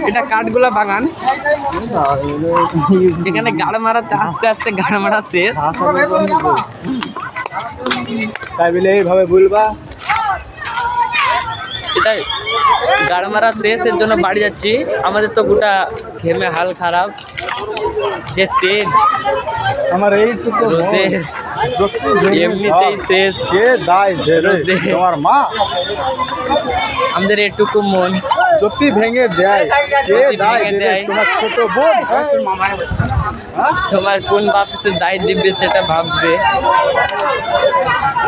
এটা কাঠগোলা বাগান। এখানে গাড় মারাতে আস্তে আস্তে গাড় মারা শেষ। তাই বলে এইভাবে বলবা এটা গাড় মারা শেষ, এর জন্য বাড়ি যাচ্ছি। আমাদের তো গোটা ঘেমে হাল খারাপ, যে তেজ আমার এইটুকু রোদে এমনিতেই শেষ। কে দায় রোদে তোমার মা আমাদের এটুকু মন জ্যোতি ভেঙে দেয়, কে জ্যোতি দায় ভেঙে দেয়। তোমার ছোট বোন তোমার কোন বাপসে দায় দিবে সেটা ভাববে।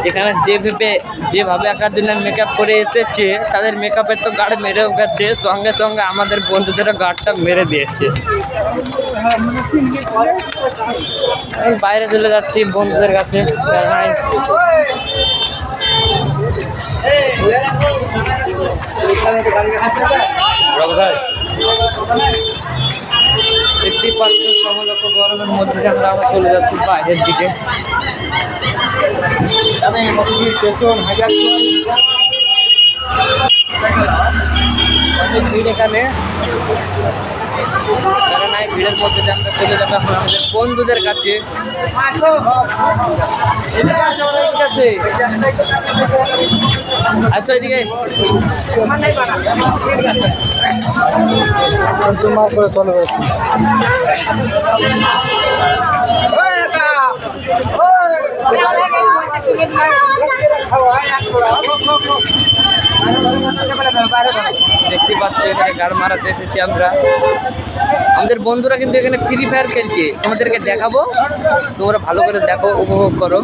এখানে যেভাবে আঁকার জন্য মেকআপ করে এসেছে, তাদের মেকআপের তো গার্ড মেরেও গেছে, সঙ্গে সঙ্গে আমাদের বন্ধুদেরও গার্ডটা মেরে দিয়েছে। আমি বাইরে চলে যাচ্ছি বন্ধুদের কাছে। দেখতেই পাচ্ছ সমলক্ষ গরমের মধ্যে আমরা চলে যাচ্ছি বাইরের দিকে। ভিড় এখানে, কারণ এই ভিড়ের মধ্যে আমরা চলে যাবো এখন আমাদের বন্ধুদের কাছে। আচ্ছা এদিকে তোমার করে চলে গেছে। দেখতে পাচ্ছ এখানে গাড় মারাতে এসেছি আমরা। আমাদের বন্ধুরা কিন্তু এখানে ফ্রি ফায়ার খেলছে, তোমাদেরকে দেখাবো, তোমরা ভালো করে দেখো, উপভোগ করো।